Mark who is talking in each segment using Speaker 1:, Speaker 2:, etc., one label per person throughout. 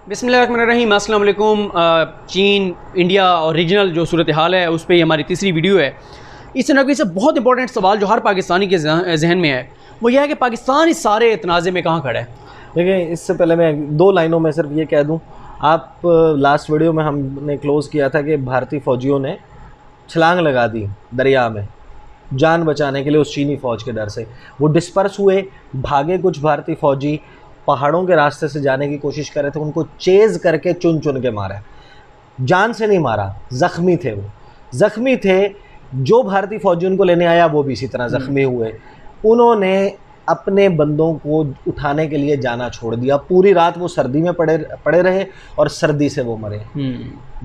Speaker 1: बिस्मिल्लाहिर्रहमानिर्रहीम, अस्सलाम वालेकुम। चीन इंडिया और रीजनल जो सूरत हाल है उस पर ये हमारी तीसरी वीडियो है। इस नकवी से बहुत इंपॉर्टेंट सवाल जो हर पाकिस्तानी के जहन में है वो यह है कि पाकिस्तान इस सारे तनाज़े में कहाँ खड़ा है।
Speaker 2: देखिए, इससे पहले मैं दो लाइनों में सिर्फ ये कह दूं, आप लास्ट वीडियो में हमने क्लोज़ किया था कि भारतीय फ़ौजियों ने छलांग लगा दी दरिया में जान बचाने के लिए उस चीनी फ़ौज के डर से। वो डिस्पर्स हुए, भागे कुछ भारतीय फ़ौजी, पहाड़ों के रास्ते से जाने की कोशिश कर रहे थे, उनको चेज़ करके चुन चुन के मारा। जान से नहीं मारा, ज़ख्मी थे, वो ज़ख्मी थे। जो भारतीय फ़ौजी उनको लेने आया वो भी इसी तरह ज़ख्मी हुए। उन्होंने अपने बंदों को उठाने के लिए जाना छोड़ दिया। पूरी रात वो सर्दी में पड़े रहे और सर्दी से वो मरे।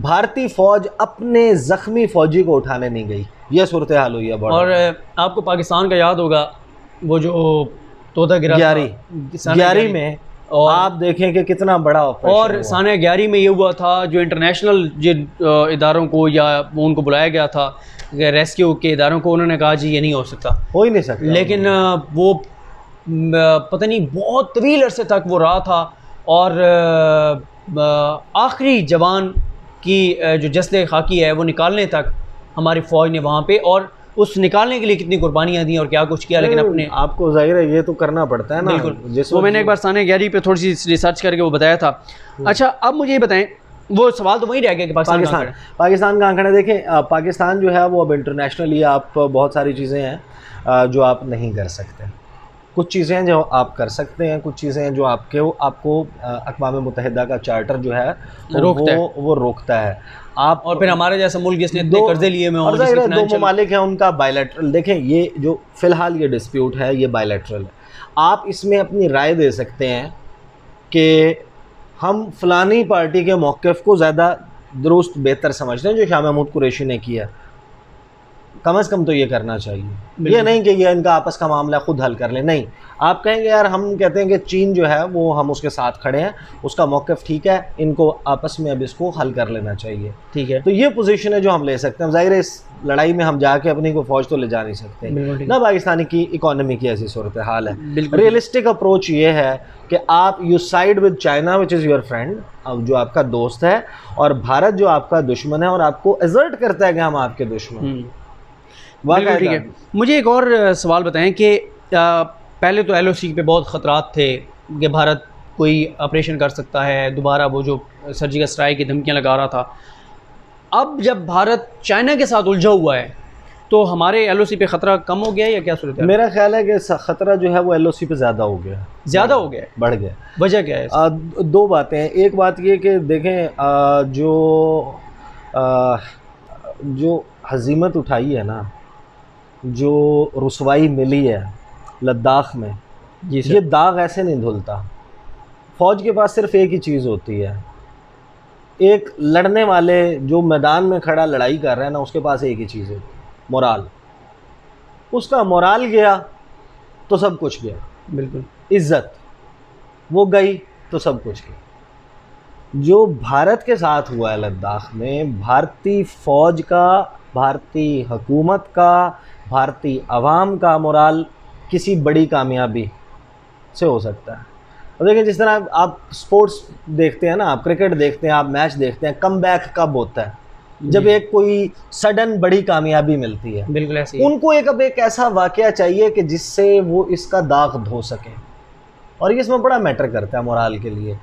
Speaker 2: भारतीय फ़ौज अपने ज़ख्मी फ़ौजी को उठाने नहीं गई। यह सूरत हाल हुई है।
Speaker 1: और आपको पाकिस्तान का याद होगा वो जो तोता गिरा
Speaker 2: ग्यारी में, और आप देखें कि कितना बड़ा ऑपरेशन
Speaker 1: और साने 11 में ये हुआ था। जो इंटरनेशनल जिन इदारों को या उनको बुलाया गया था रेस्क्यू के इदारों को, उन्होंने कहा जी ये नहीं हो सकता,
Speaker 2: हो ही नहीं सकता।
Speaker 1: लेकिन वो पता नहीं बहुत तवील अरसे तक वो रहा था और आखिरी जवान की जो जस्द खाकी है वो निकालने तक हमारी फ़ौज ने वहाँ पे, और उस निकालने के लिए कितनी कुर्बानियाँ दी और क्या कुछ किया। लेकिन अपने
Speaker 2: आपको जाहिर है ये तो करना पड़ता है ना।
Speaker 1: बिल्कुल, वो मैंने एक बार साने 11 पे थोड़ी सी रिसर्च करके वो बताया था। अच्छा, अब मुझे ये बताएं, वो सवाल तो वही रह गया कि
Speaker 2: पाकिस्तान कहाँ खड़ा है। देखें, पाकिस्तान जो है वो अब इंटरनेशनली आप बहुत सारी चीज़ें हैं जो आप नहीं कर सकते। कुछ चीज़ें हैं जो आप कर सकते हैं, कुछ चीज़ें हैं जो आपको अक़वाम मुत्तहिदा का चार्टर जो है वो रोकता है। आप
Speaker 1: और फिर हमारे जैसा मुल्क जिसने इतने कर्जे लिए में और
Speaker 2: दो ममालिक हैं उनका बायलैटरल। देखें, ये जो फ़िलहाल ये डिस्प्यूट है ये बायलैटरल है। आप इसमें अपनी राय दे सकते हैं कि हम फ़लानी पार्टी के मौक़िफ़ को ज़्यादा दुरुस्त बेहतर समझते हैं जो शाह महमूद कुरैशी ने किया। कम से कम तो ये करना चाहिए। ये नहीं कि ये इनका आपस का मामला खुद हल कर ले। नहीं, आप कहेंगे यार हम कहते हैं कि चीन जो है वो हम उसके साथ खड़े हैं, उसका मौक़िफ़ ठीक है, इनको आपस में अब इसको हल कर लेना चाहिए।
Speaker 1: ठीक है,
Speaker 2: तो ये पोजीशन है जो हम ले सकते हैं। ज़ाहिर है इस लड़ाई में हम जाके अपनी को फ़ौज तो ले जा नहीं सकते ना। पाकिस्तानी की इकॉनमी की ऐसी सूरत हाल है। रियलिस्टिक अप्रोच ये है कि आप you side with China which is your friend, अब जो आपका दोस्त है, और भारत जो आपका दुश्मन है और आपको एजर्ट करता है कि हम आपके दुश्मन।
Speaker 1: ठीक है, मुझे एक और सवाल बताएं कि पहले तो LOC पे बहुत ख़तरात थे कि भारत कोई ऑपरेशन कर सकता है दोबारा, वो जो सर्जिकल स्ट्राइक की धमकियां लगा रहा था। अब जब भारत चाइना के साथ उलझा हुआ है तो हमारे LOC पे ख़तरा कम हो गया है या क्या सूरत है?
Speaker 2: मेरा ख्याल है कि ख़तरा जो है वो LOC पे ज़्यादा हो गया,
Speaker 1: ज़्यादा हो गया,
Speaker 2: बढ़ गया।
Speaker 1: वजह क्या है?
Speaker 2: दो बातें हैं। एक बात ये कि देखें, जो हज़ीमत उठाई है ना, जो रुसवाई मिली है लद्दाख में, ये दाग ऐसे नहीं धुलता। फ़ौज के पास सिर्फ एक ही चीज़ होती है, एक लड़ने वाले जो मैदान में खड़ा लड़ाई कर रहा है ना, उसके पास एक ही चीज़ होती है, मोराल। उसका मोराल गया तो सब कुछ गया। बिल्कुल, इज़्ज़त वो गई तो सब कुछ गया। जो भारत के साथ हुआ है लद्दाख में, भारतीय फ़ौज का, भारतीय हुकूमत का, भारतीय अवाम का मोराल किसी बड़ी कामयाबी से हो सकता है। और देखिए, जिस तरह आप स्पोर्ट्स देखते हैं ना, आप क्रिकेट देखते हैं, आप मैच देखते हैं, कम बैक कब होता है? जब एक कोई सडन बड़ी कामयाबी मिलती है।
Speaker 1: बिल्कुल ऐसे
Speaker 2: उनको एक ऐसा वाक़या चाहिए कि जिससे वो इसका दाग धो सकें, और ये इसमें बड़ा मैटर करता है मोराल के लिए।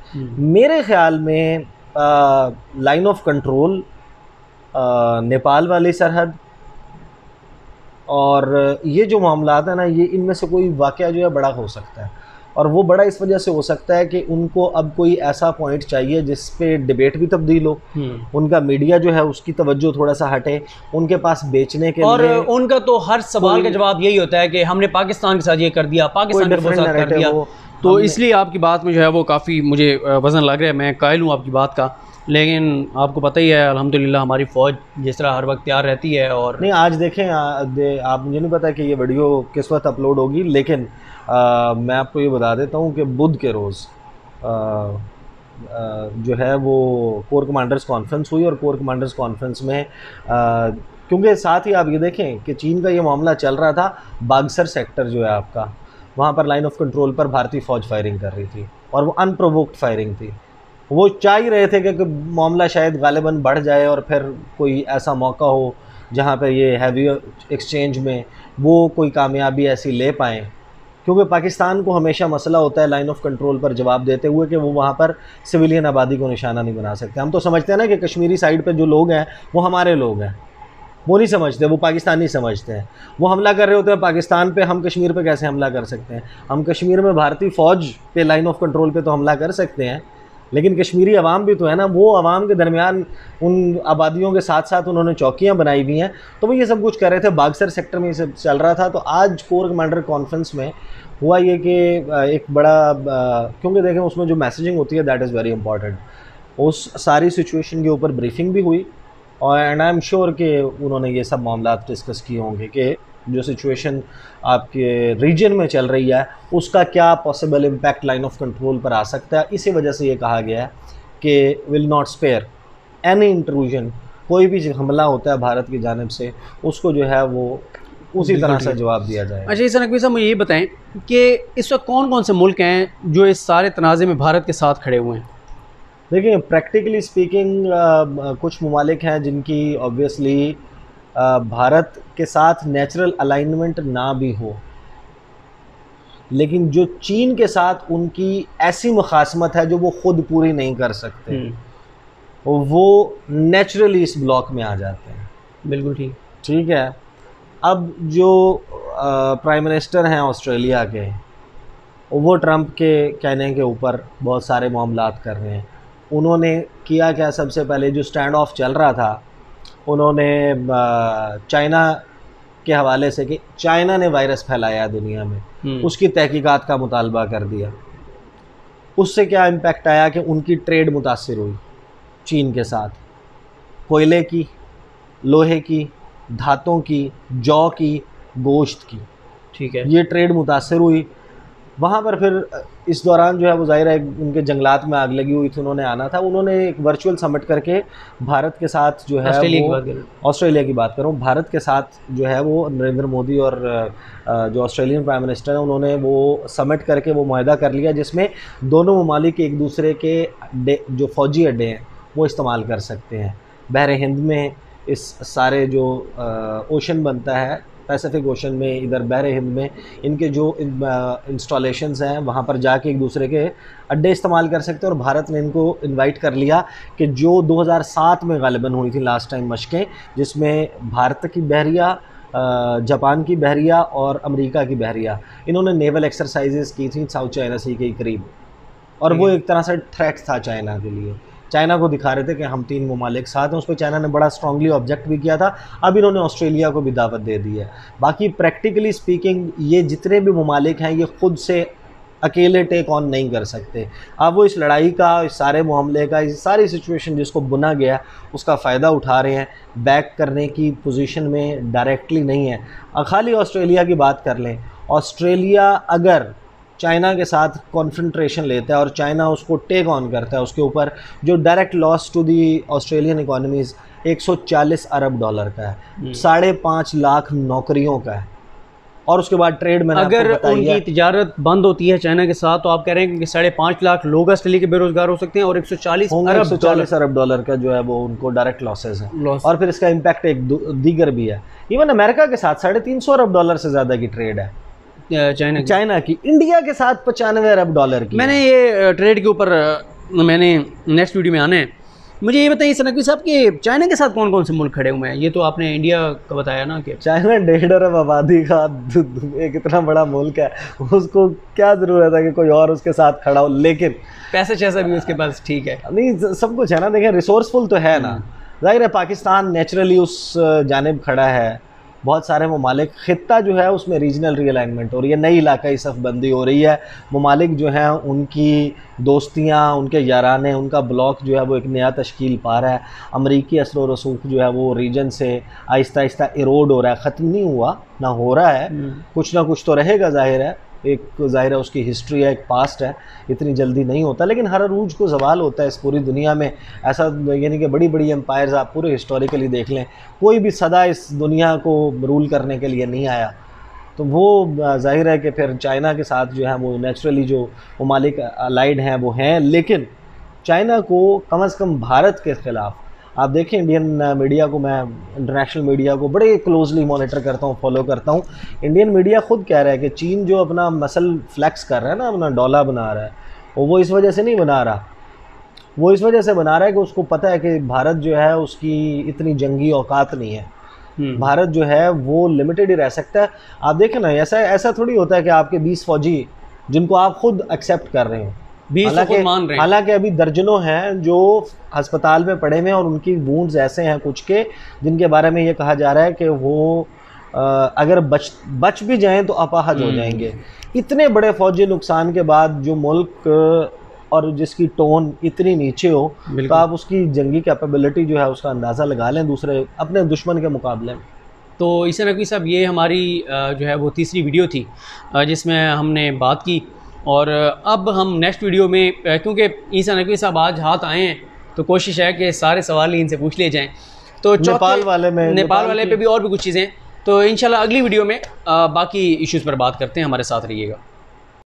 Speaker 2: मेरे ख्याल में लाइन ऑफ कंट्रोल, नेपाल वाली सरहद, और ये जो मामलात है ना, ये इनमें से कोई वाक़या जो है बड़ा हो सकता है। और वो बड़ा इस वजह से हो सकता है कि उनको अब कोई ऐसा पॉइंट चाहिए जिस पे डिबेट भी तब्दील हो, उनका मीडिया जो है उसकी तवज्जो थोड़ा सा हटे, उनके पास बेचने के
Speaker 1: और
Speaker 2: लिए।
Speaker 1: उनका तो हर सवाल का जवाब यही होता है कि हमने पाकिस्तान के साथ ये कर दिया, पाकिस्तान के साथ कर दिया। तो इसलिए आपकी बात में जो है वो काफ़ी मुझे वज़न लग रहा है। मैं कायल हूँ आपकी बात का, लेकिन आपको पता ही है अल्हम्दुलिल्लाह हमारी फ़ौज जिस तरह हर वक्त तैयार रहती है। और नहीं,
Speaker 2: आज देखें, आप मुझे नहीं पता कि ये वीडियो किस वक्त अपलोड होगी, लेकिन मैं आपको ये बता देता हूँ कि बुध के रोज़ जो है वो कोर कमांडर्स कॉन्फ्रेंस हुई, और कोर कमांडर्स कॉन्फ्रेंस में क्योंकि साथ ही आप ये देखें कि चीन का ये मामला चल रहा था, बागसर सेक्टर जो है आपका, वहाँ पर लाइन ऑफ कंट्रोल पर भारतीय फ़ौज फायरिंग कर रही थी, और वो अनप्रोवोक्ड फायरिंग थी। वो चाह ही रहे थे कि मामला शायद गालिबन बढ़ जाए और फिर कोई ऐसा मौका हो जहाँ पे ये हैवी एक्सचेंज में वो कोई कामयाबी ऐसी ले पाएँ, क्योंकि पाकिस्तान को हमेशा मसला होता है लाइन ऑफ कंट्रोल पर जवाब देते हुए कि वो वहाँ पर सिविलियन आबादी को निशाना नहीं बना सकते। हम तो समझते हैं ना कि कश्मीरी साइड पर जो लोग हैं वो हमारे लोग हैं, वो नहीं समझते, वो पाकिस्तानी समझते हैं। वो हमला कर रहे होते हैं पाकिस्तान पे, हम कश्मीर पे कैसे हमला कर सकते हैं? हम कश्मीर में भारतीय फ़ौज पे लाइन ऑफ कंट्रोल पे तो हमला कर सकते हैं, लेकिन कश्मीरी अवाम भी तो है ना, वो अवाम के दरमियान उन आबादियों के साथ साथ उन्होंने चौकियाँ बनाई हुई हैं। तो वो ये सब कुछ कर रहे थे, बागसर सेक्टर में ये सब चल रहा था। तो आज कोर कमांडर कॉन्फ्रेंस में हुआ ये कि एक बड़ा क्योंकि देखें उसमें जो मैसेजिंग होती है दैट इज़ वेरी इंपॉर्टेंट, उस सारी सिचुएशन के ऊपर ब्रीफिंग भी हुई और एंड आई एम श्योर कि उन्होंने ये सब मामला डिस्कस किए होंगे कि जो सिचुएशन आपके रीजन में चल रही है उसका क्या possible impact line of control पर आ सकता है। इसी वजह से ये कहा गया है कि will not spare any intrusion, कोई भी हमला होता है भारत की जानिब से उसको जो है वो उसी तरह से जवाब दिया जाए।
Speaker 1: अच्छा इस नकवी साहब मुझे ये बताएं कि इस वक्त कौन कौन से मुल्क हैं जो इस सारे तनाज़े में भारत के साथ खड़े हुए हैं?
Speaker 2: देखिए प्रैक्टिकली स्पीकिंग कुछ ममालिक हैं जिनकी ऑब्वियसली भारत के साथ नेचुरल अलाइनमेंट ना भी हो, लेकिन जो चीन के साथ उनकी ऐसी मुखासमत है जो वो खुद पूरी नहीं कर सकते, वो नेचुरली इस ब्लॉक में आ जाते हैं।
Speaker 1: बिल्कुल ठीक
Speaker 2: है। अब जो प्राइम मिनिस्टर हैं ऑस्ट्रेलिया के, वो ट्रंप के कहने के ऊपर बहुत सारे मामलात कर रहे हैं। उन्होंने किया क्या, सबसे पहले जो स्टैंड ऑफ चल रहा था उन्होंने चाइना के हवाले से कि चाइना ने वायरस फैलाया दुनिया में, उसकी तहकीकात का मुतालबा कर दिया। उससे क्या इम्पेक्ट आया कि उनकी ट्रेड मुतासिर हुई चीन के साथ, कोयले की, लोहे की, धातों की, जौ की, गोश्त की,
Speaker 1: ठीक है,
Speaker 2: ये ट्रेड मुतासिर हुई। वहाँ पर फिर इस दौरान जो है वो ज़ाहिर है उनके जंगलात में आग लगी हुई थी, उन्होंने आना था। उन्होंने एक वर्चुअल समिट करके भारत के साथ जो है ऑस्ट्रेलिया की बात करूँ, भारत के साथ जो है वो नरेंद्र मोदी और जो ऑस्ट्रेलियन प्राइम मिनिस्टर हैं उन्होंने वो समिट करके वो मुआहदा कर लिया जिसमें दोनों ममालिक एक दूसरे के जो फ़ौजी अड्डे हैं वो इस्तेमाल कर सकते हैं। बहर हिंद में इस सारे जो ओशन बनता है पैसिफिक ओशन में, इधर बहर हिंद में इनके जो इंस्टॉलेशंस हैं वहाँ पर जाके एक दूसरे के अड्डे इस्तेमाल कर सकते हैं। और भारत ने इनको इनवाइट कर लिया कि जो 2007 में गालिबन हुई थी लास्ट टाइम मशकें, जिसमें भारत की बहरिया, जापान की बहरिया और अमेरिका की बहरिया, इन्होंने नेवल एक्सरसाइजेस की थी साउथ चाइना सी के करीब, और वो एक तरह से थ्रेट था चाइना के लिए। चाइना को दिखा रहे थे कि हम 3 ममालिक साथ हैं, उस पर चाइना ने बड़ा स्ट्रांगली ऑब्जेक्ट भी किया था। अब इन्होंने ऑस्ट्रेलिया को भी दावत दे दी है। बाकी प्रैक्टिकली स्पीकिंग ये जितने भी ममालिक हैं ये खुद से अकेले टेक ऑन नहीं कर सकते। अब वो इस लड़ाई का, इस सारे मामले का, इस सारी सिचुएशन जिसको बुना गया उसका फ़ायदा उठा रहे हैं। बैक करने की पोजीशन में डायरेक्टली नहीं है। खाली ऑस्ट्रेलिया की बात कर लें, ऑस्ट्रेलिया अगर चाइना के साथ कॉन्फ्रंट्रेशन लेता है और चाइना उसको टेक ऑन करता है, उसके ऊपर जो direct loss to the Australian economies 140 अरब डॉलर का है, 5.5 लाख नौकरियों का है। और उसके बाद ट्रेड में
Speaker 1: अगर उनकी तिजारत बंद होती है चाइना के साथ तो आप कह रहे हैं कि 5.5 लाख लोग ऑस्ट्रेलिया के बेरोजगार हो सकते हैं और 140
Speaker 2: अरब डॉलर का जो है वो उनको डायरेक्ट लॉसेज है। और फिर इसका इम्पैक्ट एक दीगर भी है। इवन अमेरिका के साथ 350 अरब डॉलर से ज़्यादा की ट्रेड है चाइना की। इंडिया के साथ 95 अरब डॉलर की।
Speaker 1: मैंने ये ट्रेड के ऊपर मैंने नेक्स्ट वीडियो में आना है। मुझे ये बताइए नकवी साहब कि चाइना के साथ कौन कौन से मुल्क खड़े हुए हैं? ये तो आपने इंडिया का बताया ना कि
Speaker 2: चाइना 1.5 अरब आबादी का एक इतना बड़ा मुल्क है, उसको क्या ज़रूरत है कि कोई और उसके साथ खड़ा हो। लेकिन
Speaker 1: पैसे जैसा भी उसके पास ठीक है,
Speaker 2: नहीं सब कुछ है ना। देखें रिसोर्सफुल तो है ना, जाहिर है पाकिस्तान नेचुरली उस जानिब खड़ा है। बहुत सारे ममालिक, ख़ित्ता जो है उसमें रीजनल रीअलाइनमेंट हो रही है, नई इलाकाई सफ़बंदी हो रही है। ममालिक जो हैं उनकी दोस्तियाँ, उनके याराने, उनका ब्लॉक जो है वो एक नया तश्कील पा रहा है। अमरीकी असर व रसूख जो है वो रीजन से आहिस्ता आहिस्ता इरोड हो रहा है, ख़त्म नहीं हुआ ना हो रहा है, कुछ ना कुछ तो रहेगा। ज़ाहिर है एक ज़ाहिर है उसकी हिस्ट्री है, एक पास्ट है, इतनी जल्दी नहीं होता। लेकिन हर अरूज को ज़वाल होता है इस पूरी दुनिया में। ऐसा यानी कि बड़ी बड़ी एम्पायर्स आप पूरे हिस्टोरिकली देख लें, कोई भी सदा इस दुनिया को रूल करने के लिए नहीं आया। तो वो ज़ाहिर है कि फिर चाइना के साथ जो है वो नेचुरली जो ममालिक अलाइड हैं वो हैं। लेकिन चाइना को कम से कम भारत के ख़िलाफ़, आप देखें इंडियन मीडिया को, मैं इंटरनेशनल मीडिया को बड़े क्लोजली मॉनिटर करता हूँ, फॉलो करता हूँ। इंडियन मीडिया खुद कह रहा है कि चीन जो अपना मसल फ्लैक्स कर रहा है ना, अपना डॉला बना रहा है, वो इस वजह से नहीं बना रहा, वो इस वजह से बना रहा है कि उसको पता है कि भारत जो है उसकी इतनी जंगी औकात नहीं है, भारत जो है वो लिमिटेड ही रह सकता है। आप देखें ना, ऐसा थोड़ी होता है कि आपके 20 फौजी जिनको आप खुद एक्सेप्ट कर रहे हो, हालांकि अभी दर्जनों हैं जो अस्पताल में पड़े हुए हैं और उनकी वूंड्स ऐसे हैं कुछ के जिनके बारे में ये कहा जा रहा है कि वो अगर बच भी जाएं तो अपाहज हो जाएंगे। इतने बड़े फौजी नुकसान के बाद जो मुल्क और जिसकी टोन इतनी नीचे हो, तो आप उसकी जंगी कैपेबिलिटी जो है उसका अंदाज़ा लगा लें दूसरे अपने दुश्मन के मुकाबले में।
Speaker 1: तो ईसा नकवी साहब, ये हमारी जो है वो तीसरी वीडियो थी जिसमें हमने बात की, और अब हम नेक्स्ट वीडियो में, क्योंकि ईसा नकवी साहब आज हाथ आए हैं तो कोशिश है कि सारे सवाल ही इनसे पूछ लिए जाएं। तो नेपाल वाले पे भी और भी कुछ चीज़ें, तो इंशाल्लाह अगली वीडियो में बाकी इश्यूज़ पर बात करते हैं। हमारे साथ रहिएगा।